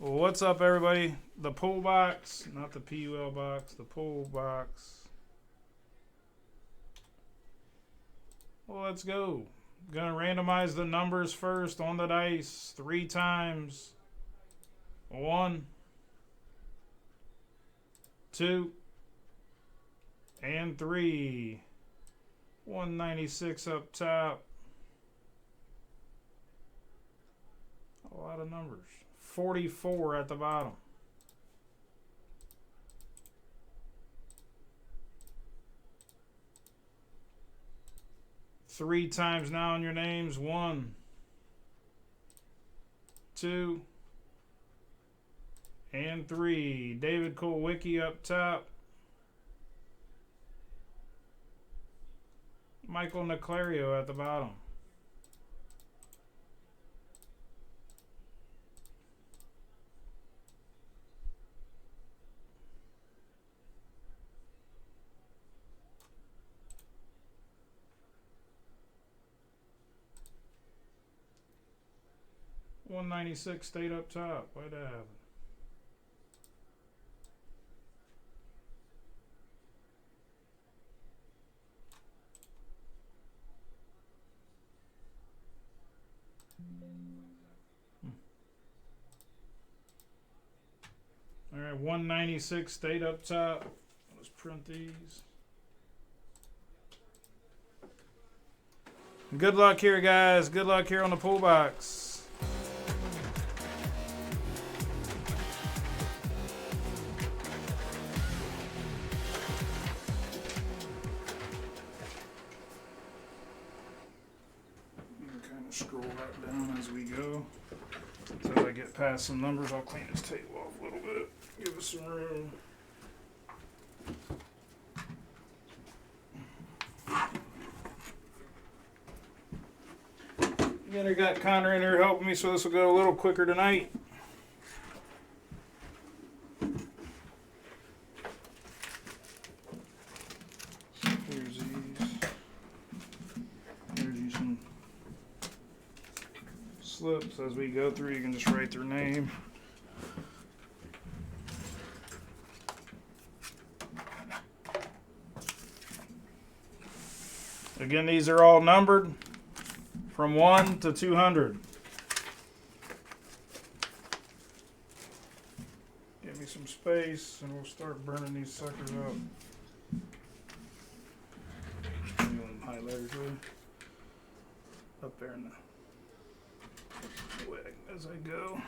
What's up, everybody? The pull box, not the PUL box, the pull box. Well, let's go. Gonna randomize the numbers first on the dice 3 times. 1, 2, and 3. 196 up top. A lot of numbers. 44 at the bottom. Three times now in your names. 1, 2, and 3. David Kulwicki up top. Michael Naclario at the bottom. $196 stayed up top. Why'd that happen? All right, 196 stayed up top. Let's print these. Good luck here, guys. Good luck here on the pull box. Kind of scroll that down as we go. As I get past some numbers, I'll clean this table off a little bit. Give us some room. Again, I got Connor in here helping me, so this will go a little quicker tonight. Here's these. Here's you some slips. As we go through, you can just write their name. Again, these are all numbered from 1 to 200. Give me some space and we'll start burning these suckers up. Doing highlighters really up there in the way as I go.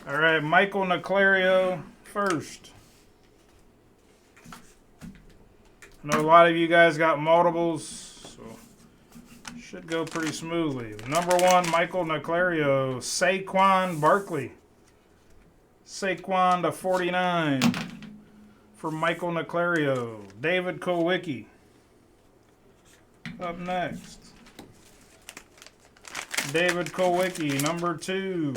All right, Michael Naclario first. I know a lot of you guys got multiples, so should go pretty smoothly. Number 1, Michael Naclario. Saquon Barkley. Saquon to 49 for Michael Naclario. David Kulwicki up next. David Kulwicki, number 2.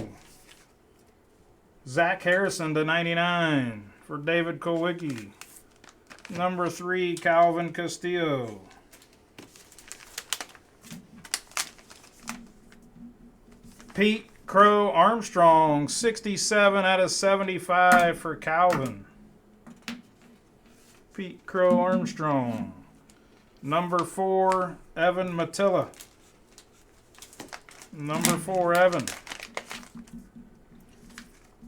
Zach Harrison to 99 for David Kulwicki. Number 3, Calvin Castillo. Pete Crow Armstrong, 67 out of 75 for Calvin. Pete Crow Armstrong. Number 4, Evan Matilla. Number 4, Evan.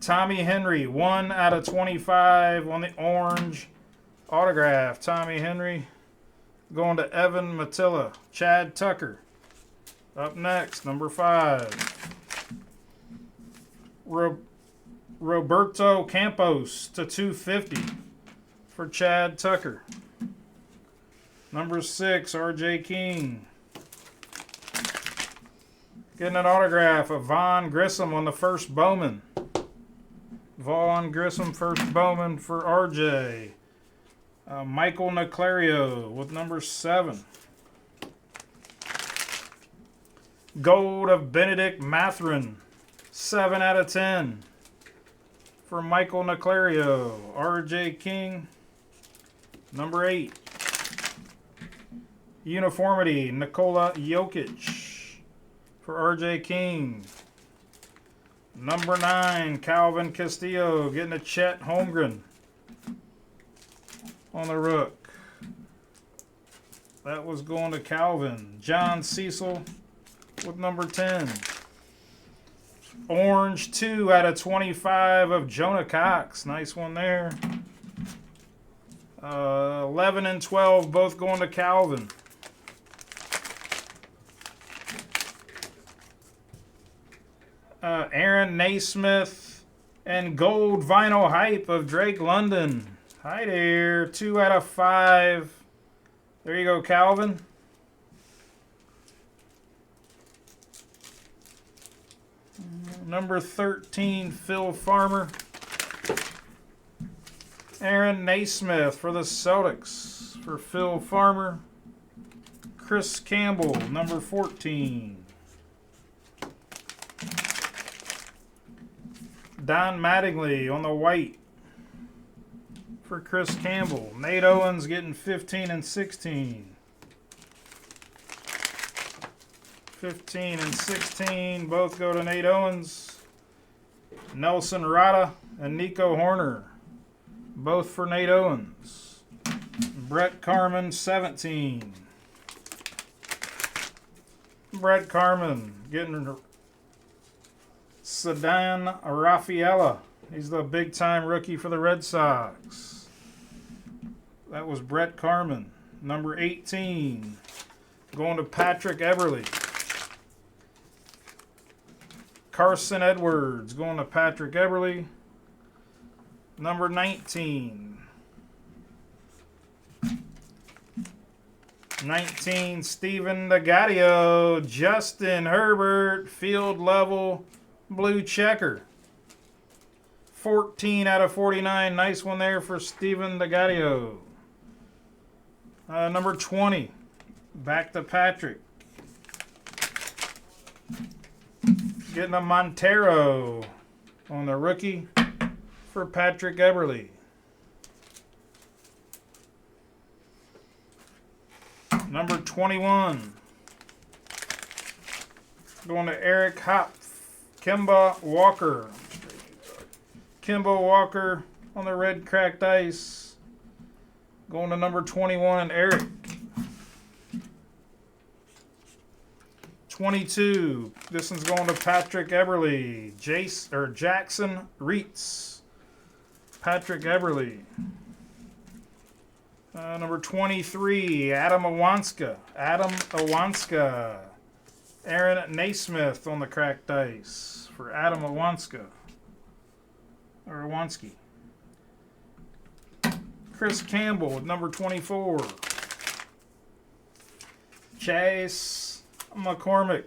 Tommy Henry, 1 out of 25 on the orange autograph. Tommy Henry going to Evan Matilla. Chad Tucker. Up next, number 5. Roberto Campos to 250 for Chad Tucker. Number 6, RJ King. Getting an autograph of Vaughn Grissom on the first Bowman. Vaughn Grissom, first Bowman for RJ. Michael Naclario with number 7. Gold of Benedict Mathurin, 7 out of 10 for Michael Naclario. RJ King, number 8. Uniformity, Nikola Jokic for RJ King. Number 9, Calvin Castillo getting a Chet Holmgren on the rook. That was going to Calvin. John Cecil with number 10. Orange 2 out of 25 of Jonah Cox. Nice one there. 11 and 12 both going to Calvin. Aaron Naismith and gold vinyl hype of Drake London. Hi there. 2 out of 5. There you go, Calvin. Number 13, Phil Farmer. Aaron Naismith for the Celtics for Phil Farmer. Chris Campbell, number 14. Don Mattingly on the white for Chris Campbell. Nate Owens getting 15 and 16. 15 and 16 both go to Nate Owens. Nelson Rada and Nico Horner both for Nate Owens. Brett Carman 17. Brett Carman getting Sedan Rafaela. He's the big time rookie for the Red Sox. That was Brett Carman. Number 18 going to Patrick Eberle. Carson Edwards going to Patrick Eberle. Number 19. 19, Stephen DeGadio. Justin Herbert, field level blue checker. 14 out of 49. Nice one there for Stephen DeGadio. Number 20, back to Patrick. Getting a Montero on the rookie for Patrick Eberle. Number 21, going to Eric Hopf. Kemba Walker. Kemba Walker on the red cracked ice. Going to number 21, Eric. 22. This one's going to Patrick Eberle. Jackson Reitz. Patrick Eberle. Number 23, Adam Iwanska. Aaron Naismith on the cracked ice for Adam Iwanski. Chris Campbell with number 24. Chase McCormick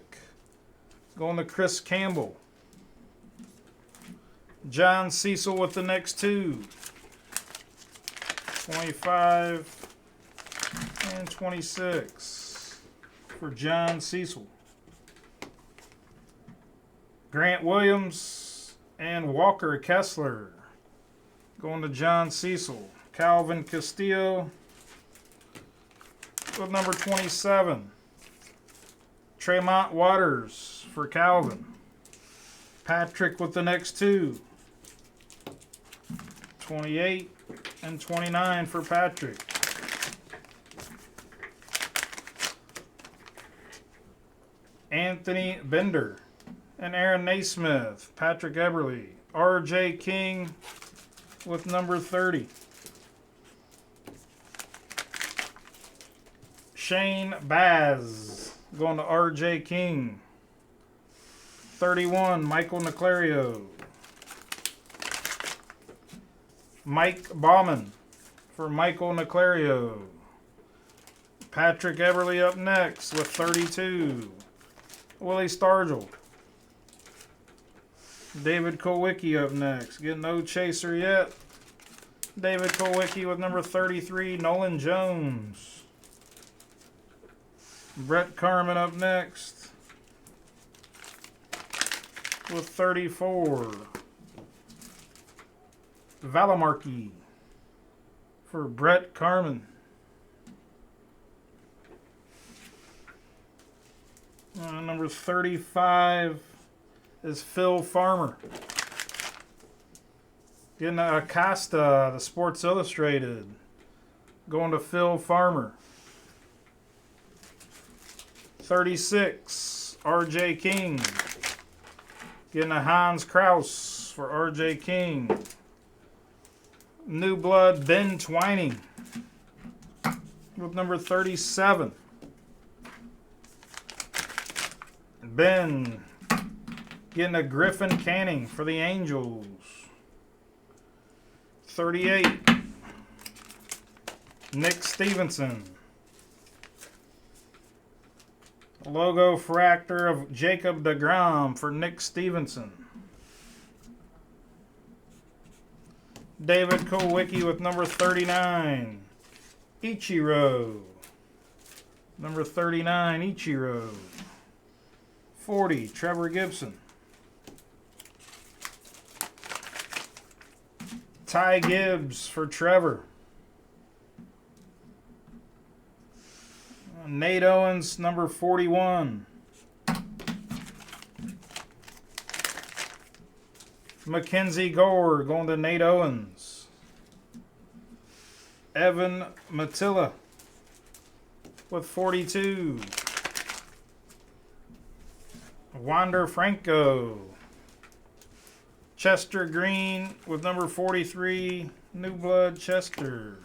going to Chris Campbell. John Cecil with the next 2. 25 and 26 for John Cecil. Grant Williams and Walker Kessler going to John Cecil. Calvin Castillo with number 27. Tremont Waters for Calvin. Patrick with the next 2. 28 and 29 for Patrick. Anthony Bender and Aaron Naismith. Patrick Eberle. R.J. King with number 30. Shane Baz going to R.J. King. 31, Michael Niclario. Mike Bauman for Michael Niclario. Patrick Eberle up next with 32. Willie Stargell. David Kowicki up next. Getting no chaser yet. David Kowicki with number 33, Nolan Jones. Brett Carman up next with 34. Valamarki for Brett Carman. Number 35, is Phil Farmer. Getting a Acosta, the Sports Illustrated. Going to Phil Farmer. 36, R.J. King. Getting a Hans Kraus for R.J. King. New Blood, Ben Twining. With number 37. Ben getting a Griffin Canning for the Angels. 38. Nick Stevenson. Logo fractor of Jacob deGrom for Nick Stevenson. David Kulwicki with number 39. Ichiro. Number 39, Ichiro. 40, Trevor Gibson. Ty Gibbs for Trevor. Nate Owens, number 41. Mackenzie Gore going to Nate Owens. Evan Matilla with 42. Wander Franco. Chester Green with number 43. New Blood Chester.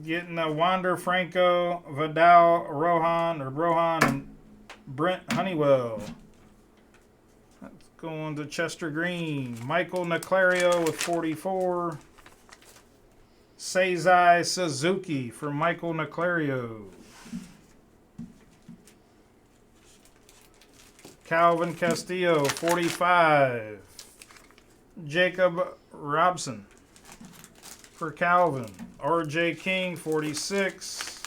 Getting a Wander Franco, Vidal, Rohan, and Brent Honeywell. That's going to Chester Green. Michael Naclario with 44. Seizai Suzuki for Michael Naclario. Calvin Castillo, 45. Jacob Robson for Calvin. R.J. King, 46.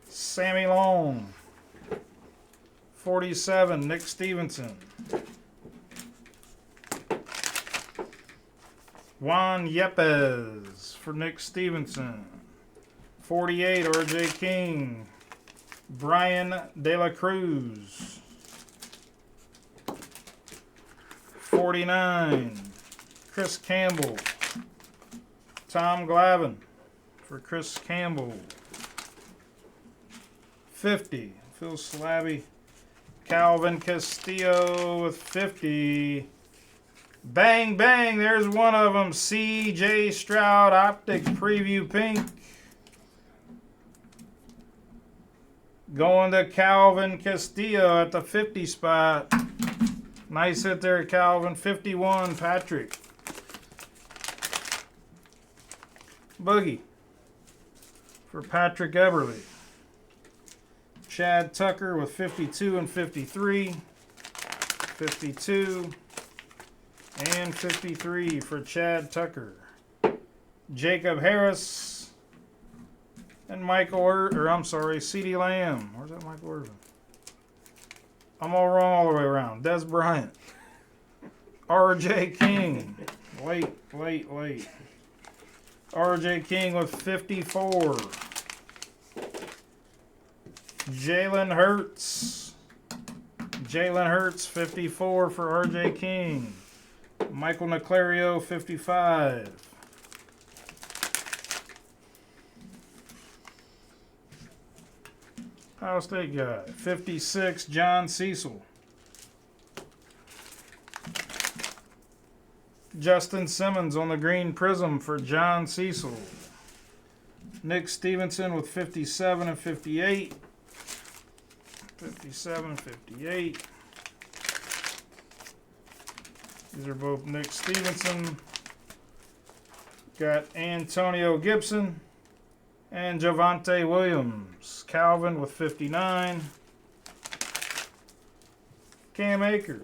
Sammy Long, 47. Nick Stevenson. Juan Yepes for Nick Stevenson. 48. R.J. King. Brian De La Cruz. 49. Chris Campbell. Tom Glavine for Chris Campbell. 50. Phil Slavy. Calvin Castillo with 50. Bang, bang. There's one of them. C.J. Stroud Optics Preview Pink. Going to Calvin Castillo at the 50 spot. Nice hit there, Calvin. 51, Patrick. Boogie for Patrick Eberly. Chad Tucker with 52 and 53. 52 and 53 for Chad Tucker. Jacob Harris. And CeeDee Lamb. Where's that Michael Irvin? I'm all wrong all the way around. Des Bryant. R.J. King. Late. R.J. King with 54. Jalen Hurts. 54 for R.J. King. Michael Naclario, 55. Ohio State guy. 56, John Cecil. Justin Simmons on the green prism for John Cecil. Nick Stevenson with 57 and 58. 57 and 58. These are both Nick Stevenson. Got Antonio Gibson. And Javonte Williams. Calvin with 59. Cam Akers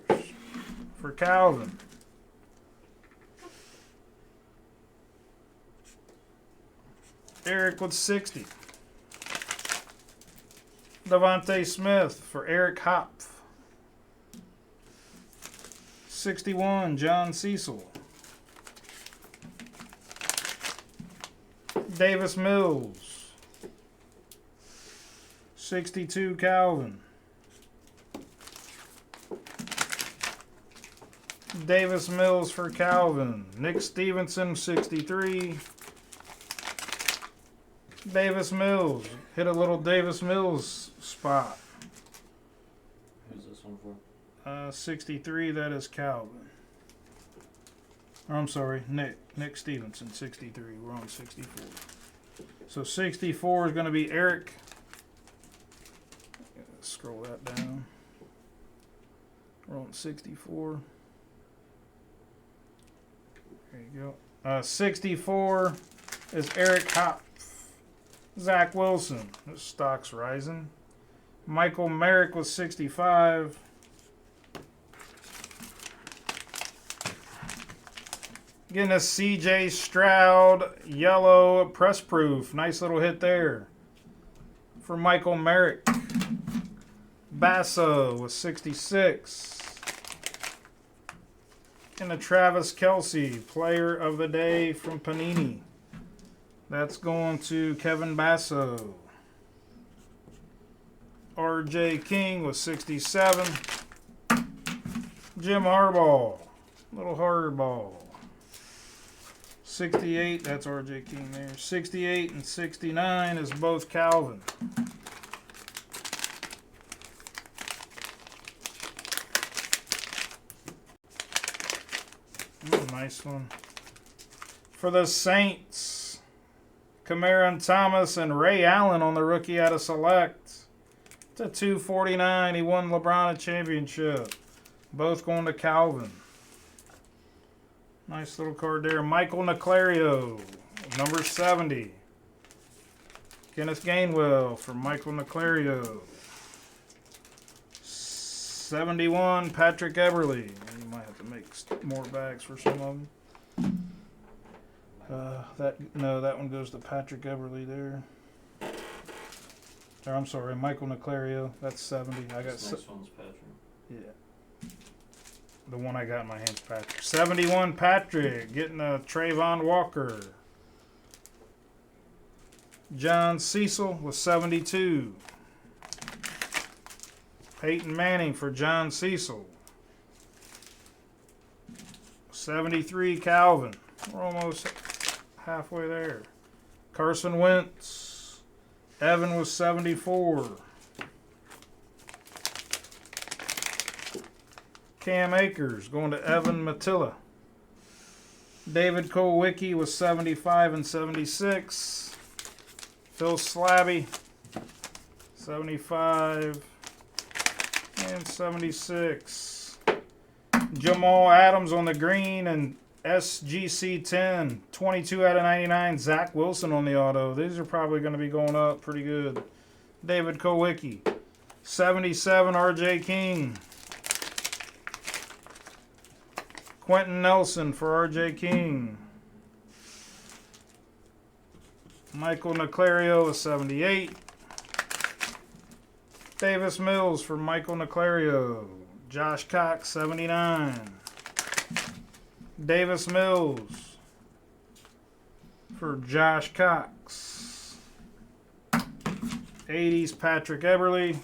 for Calvin. Eric with 60. Devontae Smith for Eric Hopf. 61, John Cecil. Davis Mills. 62, Calvin. Davis Mills for Calvin. Nick Stevenson, 63. Davis Mills. Hit a little Davis Mills spot. Who's this one for? 63, that is Calvin. Or, I'm sorry, Nick Stevenson, 63. We're on 64. So 64 is going to be Eric. Scroll that down. We're on 64. There you go. 64 is Eric Hopf. Zach Wilson. This stock's rising. Michael Merrick was 65. Getting a CJ Stroud yellow press proof. Nice little hit there for Michael Merrick. Basso was 66. And a Travis Kelce, player of the day from Panini. That's going to Kevin Basso. RJ King was 67. Jim Harbaugh, little hardball. 68, that's RJ King there. 68 and 69 is both Calvin. Nice one. For the Saints, Cameron Thomas and Ray Allen on the rookie out of Select. It's a 249. He won LeBron a championship. Both going to Calvin. Nice little card there. Michael Niclario, number 70. Kenneth Gainwell for Michael Niclario. 71, Patrick Eberle. You might have to make more bags for some of them. That one goes to Patrick Eberle there. Or, I'm sorry, Michael Niclario. That's 70. I got. This next one's Patrick. Yeah. The one I got in my hands, Patrick. 71, Patrick. Getting a Trayvon Walker. John Cecil was 72. Peyton Manning for John Cecil. 73, Calvin. We're almost halfway there. Carson Wentz. Evan was 74. Cam Akers going to Evan Matilla. David Kowicki was 75 and 76. Phil Slabby, 75 and 76. Jamal Adams on the green and SGC 10, 22 out of 99. Zach Wilson on the auto. These are probably going to be going up pretty good. David Kowicki, 77, RJ King. Quentin Nelson for RJ King. Michael Niclario is 78. Davis Mills for Michael Niclario. Josh Cox, 79. Davis Mills for Josh Cox. 80s Patrick Eberle.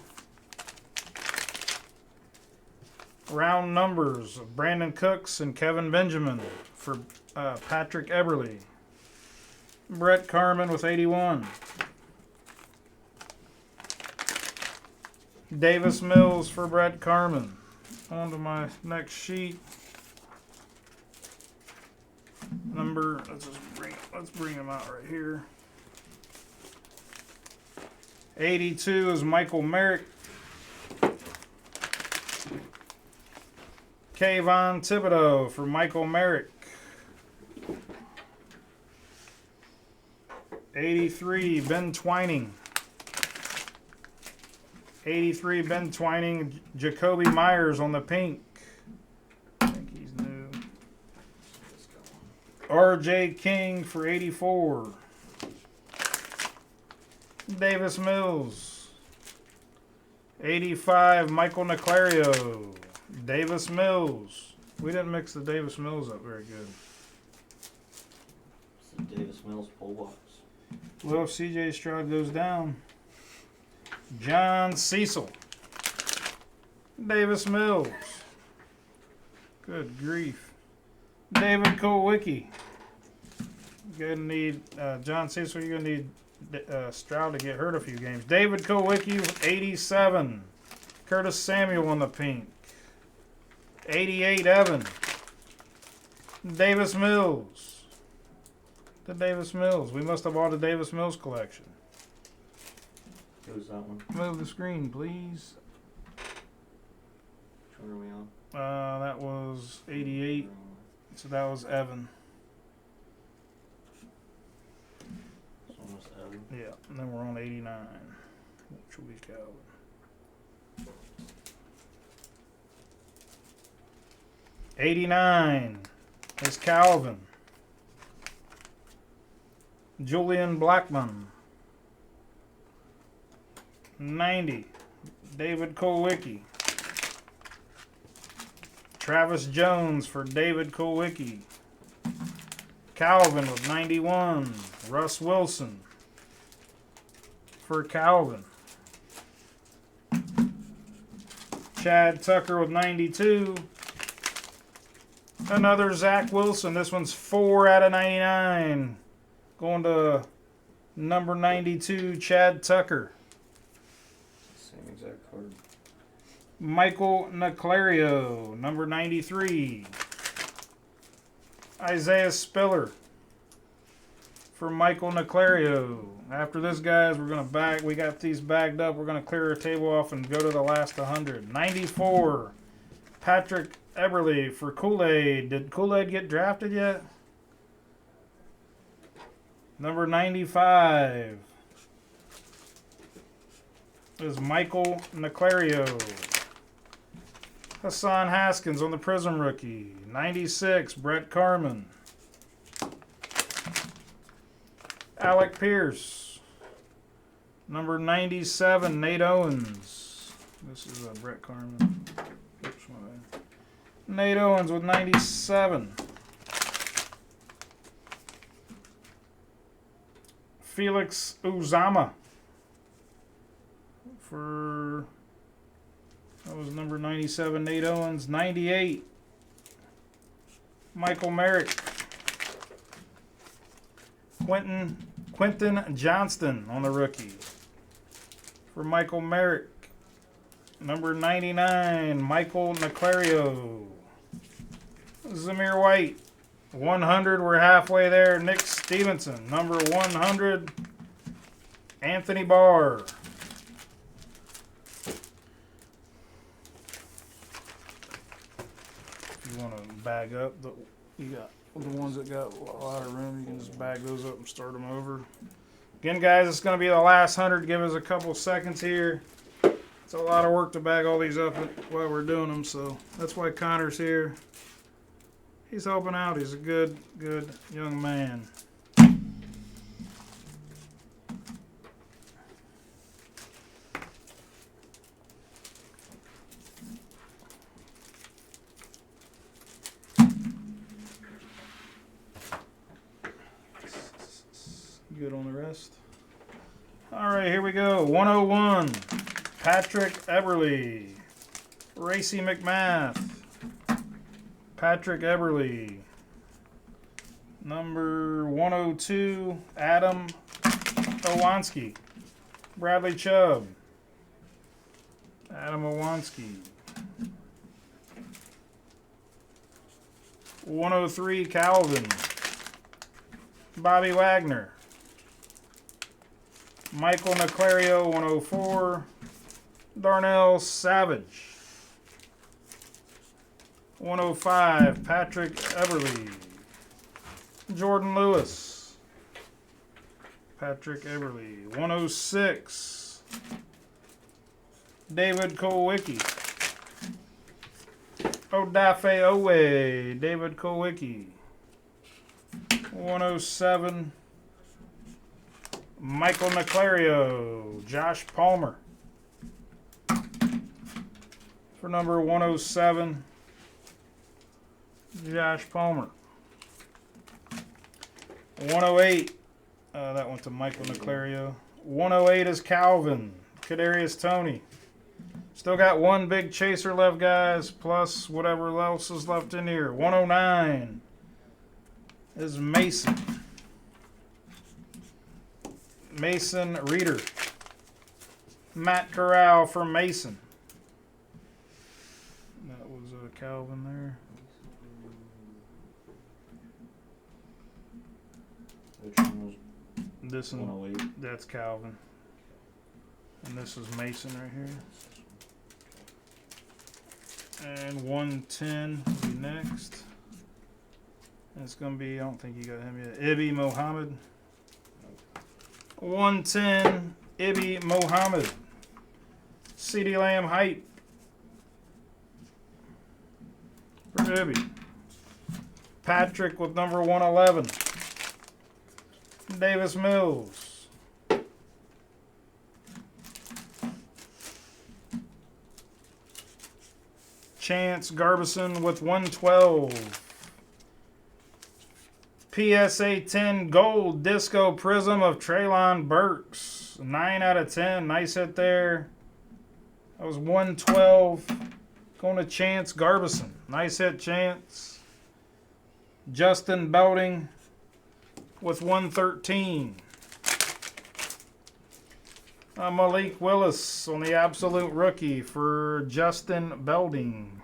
Round numbers of Brandon Cooks and Kevin Benjamin for Patrick Eberle. Brett Carman with 81. Davis Mills for Brett Carman. On to my next sheet. Let's bring them out right here. 82 is Michael Merrick. Kayvon Thibodeau for Michael Merrick. 83, Ben Twining. 83, Ben Twining. Jacoby Myers on the pink. I think he's new. RJ King for 84. Davis Mills. 85, Michael Niclario. Davis Mills. We didn't mix the Davis Mills up very good. It's the Davis Mills pull box. Well, if CJ Stroud goes down. John Cecil. Davis Mills. Good grief. David Kulwicki. You're gonna need John Cecil. You're gonna need Stroud to get hurt a few games. David Kulwicki with 87. Curtis Samuel on the pink. 88 Evan. Davis Mills. The Davis Mills. We must have bought a Davis Mills collection. Who's that one? Move the screen, please. Which one are we on? That was 88. So that was Evan. This one was Evan. Yeah, and then we're on 89, which will be Calvin. 89 is Calvin. Julian Blackman. 90, David Kulwicki. Travis Jones for David Kulwicki. Calvin with 91, Russ Wilson for Calvin. Chad Tucker with 92. Another Zach Wilson. This one's 4 out of 99. Going to number 92, Chad Tucker. Same exact card. Michael Naclario, number 93. Isaiah Spiller for Michael Naclario. After this, guys, we're going to bag. We got these bagged up. We're going to clear our table off and go to the last 100. 94, Patrick Eberle for Kool-Aid. Did Kool-Aid get drafted yet? Number 95 is Michael Naclario. Hassan Haskins on the Prism rookie. 96, Brett Carman. Alec Pierce. Number 97, Nate Owens. This is Brett Carman. Oops, my bad. Nate Owens with 97. Felix Uzama for, that was number 97, Nate Owens. 98, Michael Merrick. Quentin Johnston on the rookie for Michael Merrick. Number 99, Michael Naclario. Zamir White. 100, we're halfway there. Nick Stevenson. Number 100, Anthony Barr. If you want to bag up, you got the ones that got a lot of room, you can just bag those up and start them over. Again, guys, it's going to be the last 100. Give us a couple seconds here. It's a lot of work to bag all these up while we're doing them, so that's why Connor's here. He's helping out. He's a good young man. Good on the rest. All right, here we go. 101, Patrick Eberle. Racy McMath. Patrick Eberle. Number 102, Adam Owanski. Bradley Chubb. Adam Owanski. 103, Calvin. Bobby Wagner. Michael Naclario, 104. Darnell Savage. 105, Patrick Eberle. Jordan Lewis. Patrick Eberle. 106, David Kulwicki. Odafe Owe, David Kulwicki. 107, Michael Naclario. Josh Palmer. For number 107, Josh Palmer. 108, that went to Michael Naclario. 108 is Calvin. Kadarius Toney. Still got one big chaser left, guys, plus whatever else is left in here. 109 is Mason. Mason Reader. Matt Corral for Mason. That was Calvin there. Which one was This one, 108? that's Calvin. And this is Mason right here. And 110 will be next. And it's going to be, I don't think you got him yet, Ibi Mohammed. 110, Ibi Mohammed. CeeDee Lamb hype for Ibi. Patrick with number 111. Davis Mills. Chance Garbison with 112. PSA 10 Gold Disco Prism of Treylon Burks. 9 out of 10. Nice hit there. That was 112. Going to Chance Garbison. Nice hit, Chance. Justin Belding with 113. Malik Willis on the absolute rookie for Justin Belding.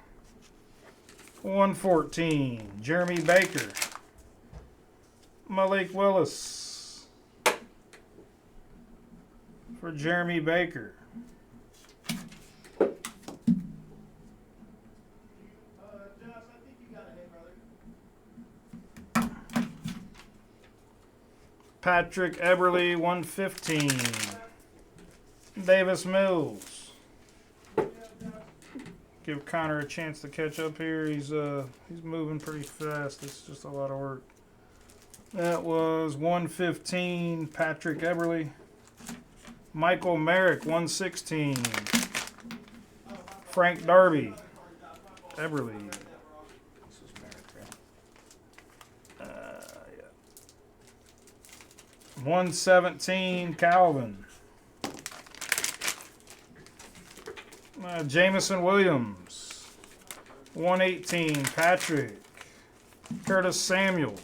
114. Jeremy Baker. Malik Willis for Jeremy Baker. Patrick Eberle, 115. Davis Mills. Give Connor a chance to catch up here. He's moving pretty fast. It's just a lot of work. That was 115. Patrick Eberle. Michael Merrick, 116. Frank Darby. Eberle. This is Merrick, right? 117, Calvin. Jamison Williams. 118, Patrick. Curtis Samuel.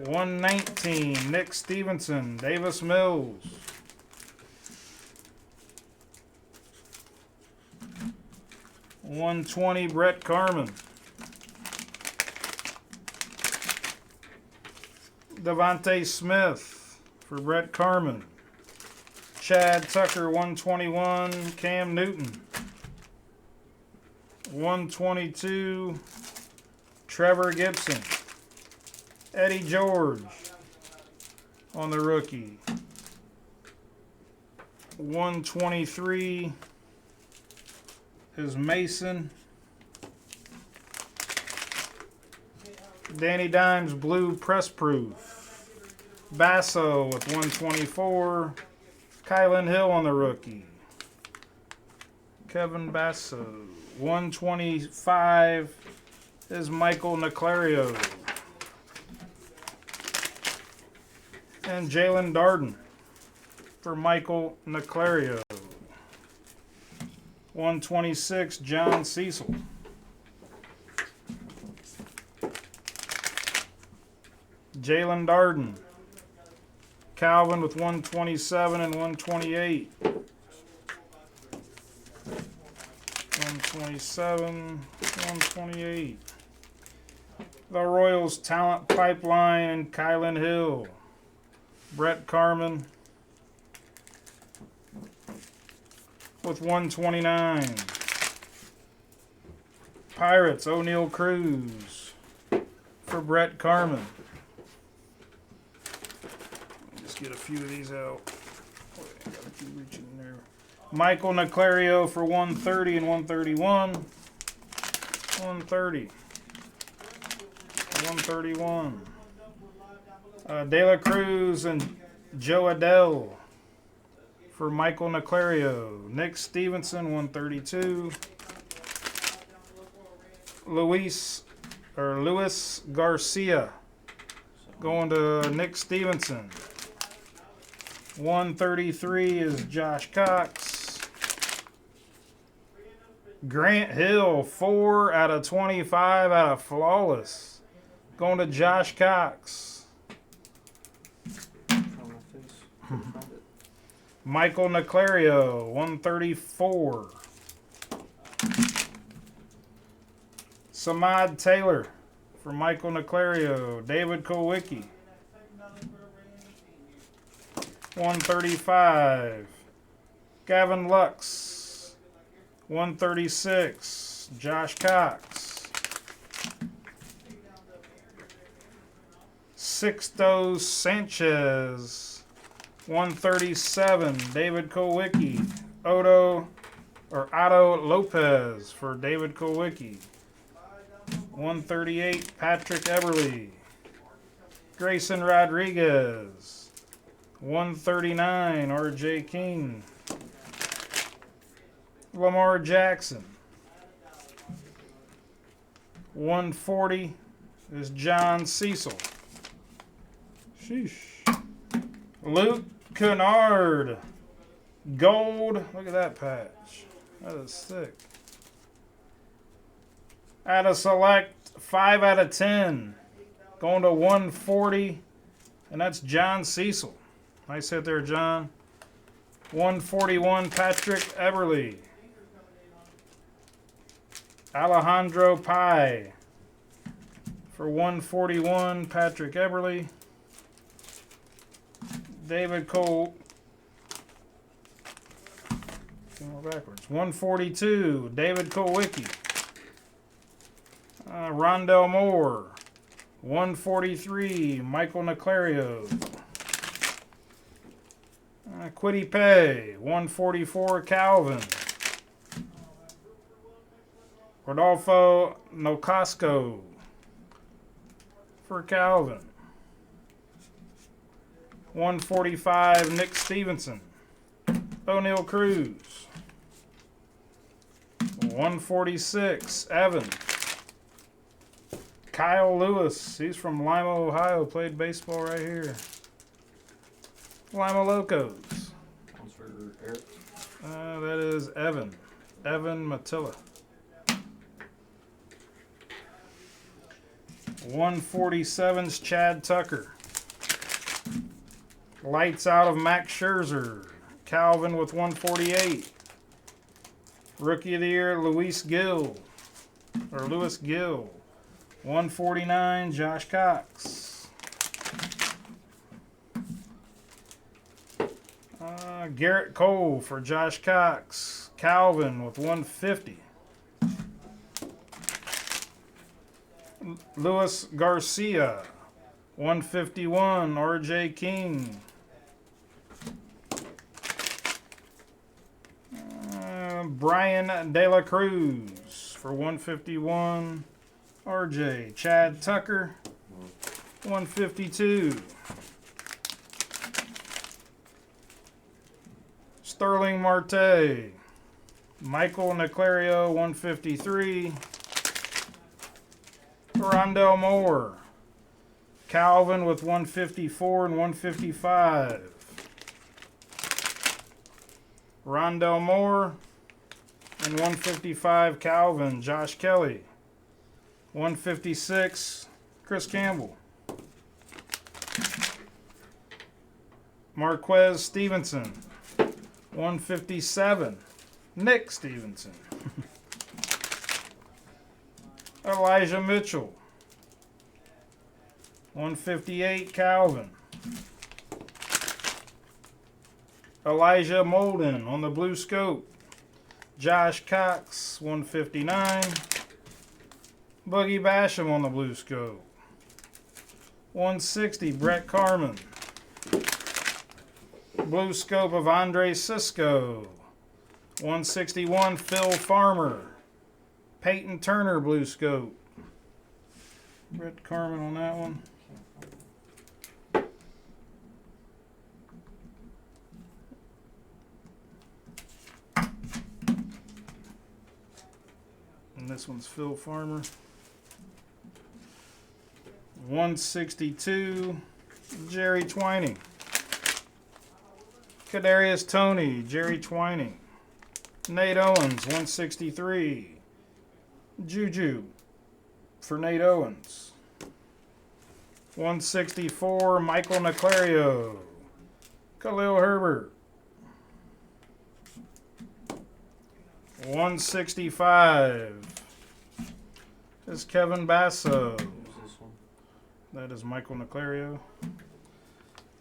119, Nick Stevenson. Davis Mills. $120, Brett Carmen. Devontae Smith for Brett Carmen. Chad Tucker, 121. Cam Newton. 122. Trevor Gibson. Eddie George on the rookie. 123 is Mason. Danny Dimes Blue Press Proof. Basso with 124. Kylan Hill on the rookie. Kevin Basso. 125 is Michael Naclario. And Jalen Darden for Michael Naclario. 126, John Cecil. Jalen Darden. Calvin with 127 and 128. 127, 128. The Royals Talent Pipeline and Kylan Hill. Brett Carmen with 129. Pirates O'Neal Cruz for Brett Carmen. Just get a few of these out. Oh, I gotta keep reaching in there. Michael Naclario for 130 and 131. 130. 131. De La Cruz and Joe Adele for Michael Naclario. Nick Stevenson, 132. Luis Garcia going to Nick Stevenson. 133 is Josh Cox. Grant Hill, 4 out of 25 out of Flawless. Going to Josh Cox. From my face. Couldn't find it. Michael Niclario, 134. Samad Taylor for Michael Niclario. David Kowicki, 135. Gavin Lux, 136. Josh Cox. Sixto Sanchez, 137. David Kowicki. Otto Lopez for David Kowicki. 138. Patrick Eberle. Grayson Rodriguez. 139. RJ King. Lamar Jackson. 140 is John Cecil. Sheesh. Luke Kennard. Gold. Look at that patch. That is sick. Out of select, 5 out of 10. Going to 140. And that's John Cecil. Nice hit there, John. 141, Patrick Eberle. Alejandro Pai. For 141, Patrick Eberle. David Cole. Backwards. 142, David Kowicki. Rondell Moore. 143, Michael Niclario. Quiddy Pay. 144, Calvin. Rodolfo Nocasco for Calvin. 145, Nick Stevenson. O'Neal Cruz. 146, Evan. Kyle Lewis. He's from Lima, Ohio. Played baseball right here. Lima Locos. One's for Eric. That is Evan. Evan Matilla. 147's Chad Tucker. Lights out of Max Scherzer. Calvin with 148. Rookie of the Year, Lewis Gill. 149, Josh Cox. Garrett Cole for Josh Cox. Calvin with 150. Luis Garcia, 151, RJ King. Brian De La Cruz for 151. RJ. Chad Tucker, 152. Sterling Marte. Michael Niclario, 153. Rondell Moore. Calvin with 154 and 155. Rondell Moore and 155 Calvin. Josh Kelly. 156 Chris Campbell. Marquez Stevenson. 157 Nick Stevenson. Elijah Mitchell. 158 Calvin. Elijah Molden on the blue scope. Josh Cox, 159. Boogie Basham on the blue scope. 160 Brett Carman. Blue scope of Andre Cisco. 161 Phil Farmer. Peyton Turner blue scope. Brett Carman on that one. And this one's Phil Farmer. 162 Jerry Twining. Kadarius Toney, Jerry Twining. Nate Owens, 163. Juju for Nate Owens. 164, Michael Niclario. Khalil Herbert. 165 is Kevin Basso. Who's this one? That is Michael Niclario.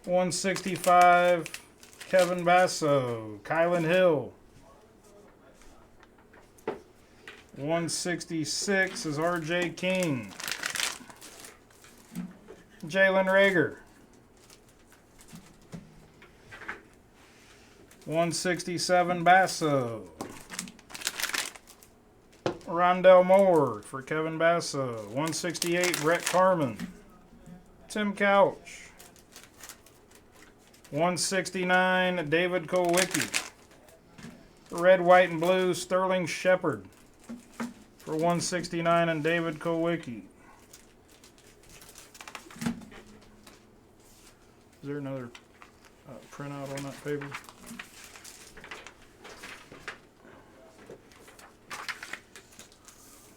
165, Kevin Basso. Kylan Hill. 166 is RJ King. Jalen Rager. 167 Basso. Rondell Moore for Kevin Basso. 168 Brett Carmen. Tim Couch. 169 David Kowicki. Red, white, and blue Sterling Shepard for 169 and David Kowicki. Is there another printout on that paper?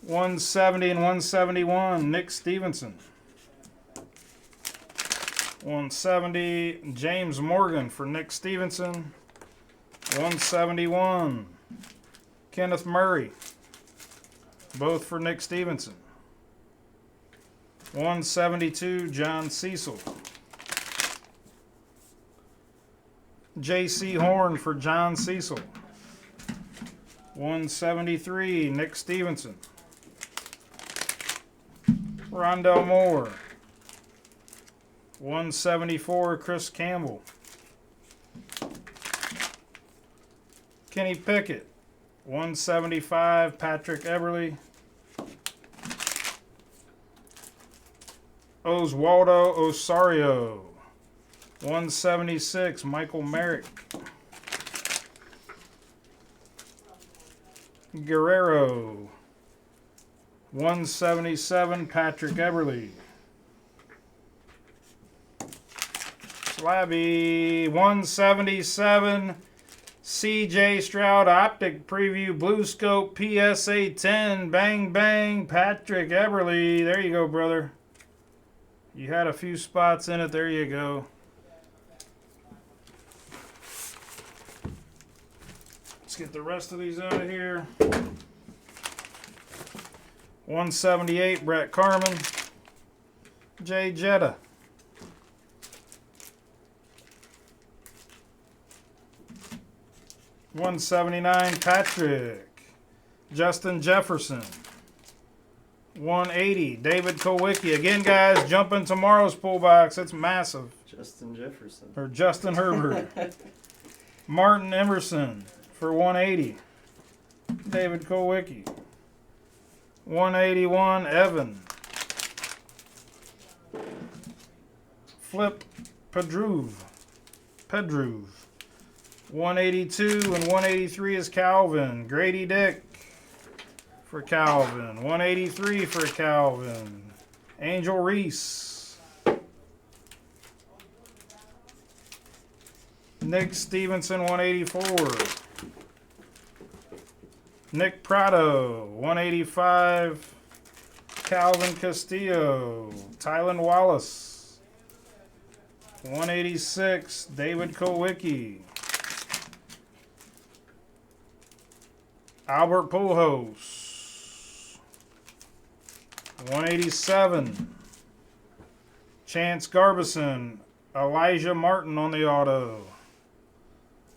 $170 and $171, Nick Stevenson. $170, James Morgan for Nick Stevenson. $171, Kenneth Murray, both for Nick Stevenson. $172, John Cecil. J.C. Horn for John Cecil. $173, Nick Stevenson. Rondell Moore. $174, Chris Campbell. Kenny Pickett. $175, Patrick Eberle. Oswaldo Osario. $176, Michael Merrick. Guerrero. $177, Patrick Eberle. Slabby. $177, CJ Stroud Optic Preview Blue Scope PSA 10. Bang, bang, Patrick Eberle. There you go, brother. You had a few spots in it. There you go. Let's get the rest of these out of here. 178, Brett Carmen. Jay Jetta. $179, Patrick. Justin Jefferson. $180, David Kowicki. Again, guys, jump in tomorrow's pull box. It's massive. Justin Jefferson. Or Justin Herbert. Martin Emerson for $180. David Kowicki. $181, Evan. Flip Pedruve. $182 and $183 is Calvin. Grady Dick for Calvin. $183 for Calvin. Angel Reese. Nick Stevenson, $184. Nick Prado, $185. Calvin Castillo. Tylan Wallace. $186. David Kowicki. Albert Pujols. $187. Chance Garbison. Elijah Martin on the auto.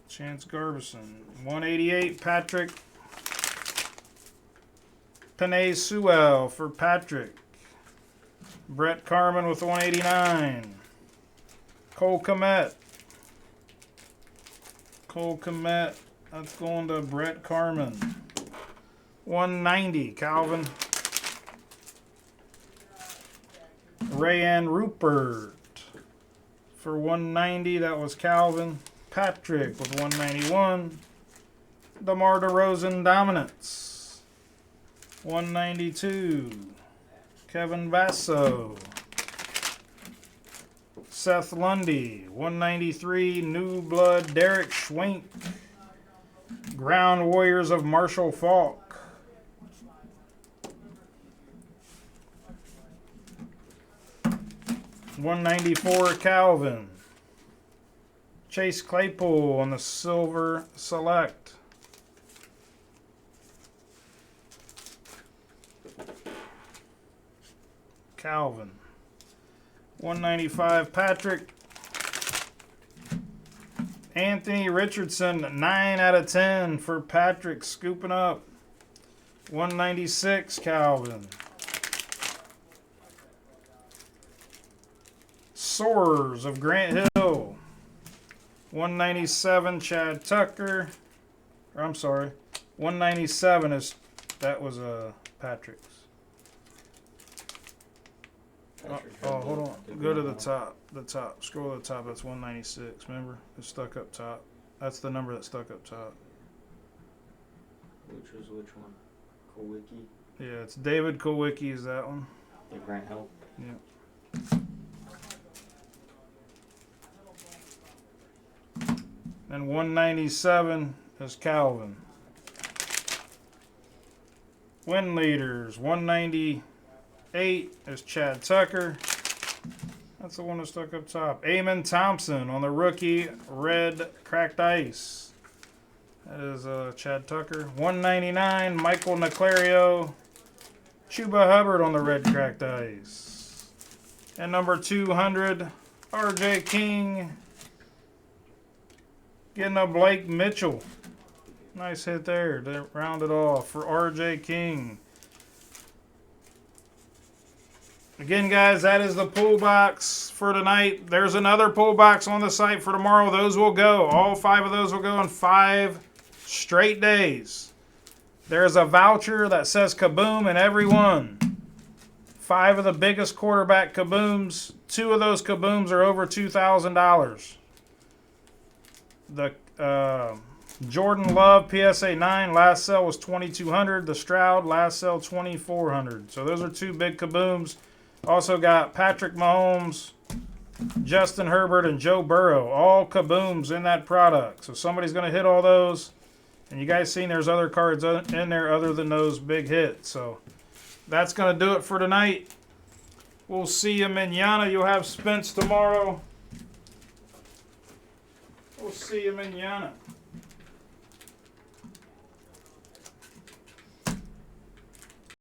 Chance Garbison. $188. Patrick Penei Sewell for Patrick. Brett Carmen with $189. Cole Kmet. That's going to Brett Carmen. $190. Calvin. Rayan Rupert for $190. That was Calvin. Patrick with $191. DeMar DeRozan Dominance. $192. Kevin Basso. Seth Lundy. $193. New Blood Derek Schwenk. Ground Warriors of Marshall Faulk. $194 Calvin. Chase Claypool on the Silver Select. Calvin. 195 Patrick. Anthony Richardson, 9 out of 10 for Patrick, scooping up. 196 Calvin. Soars of Grant Hill. 197 Chad Tucker. Or I'm sorry, 197 is that was Patrick's. Oh, hold on. Go to the top. The top. Scroll to the top. That's 196. Remember? It's stuck up top. That's the number that stuck up top. Which was which one? Kowicki? Yeah, it's David Kowicki is that one. The Grant Hill? Yeah. And 197 is Calvin. Win leaders. 198 is Chad Tucker. That's the one that stuck up top. Eamon Thompson on the rookie red cracked ice. That is Chad Tucker. 199 Michael Naclario. Chuba Hubbard on the red cracked ice. And number 200 RJ King. Getting a Blake Mitchell. Nice hit there to round it off for RJ King. Again, guys, that is the pull box for tonight. There's another pull box on the site for tomorrow. Those will go. All 5 of those will go in 5 straight days. There's a voucher that says Kaboom in every one. 5 of the biggest quarterback Kabooms. 2 of those Kabooms are over $2,000. The Jordan Love PSA 9 last sale was $2,200. The Stroud last sale $2,400. So those are 2 big Kabooms. Also got Patrick Mahomes, Justin Herbert, and Joe Burrow. All Kabooms in that product. So somebody's going to hit all those. And you guys seen there's other cards in there other than those big hits. So that's going to do it for tonight. We'll see you mañana. You'll have Spence tomorrow. We'll see you mañana.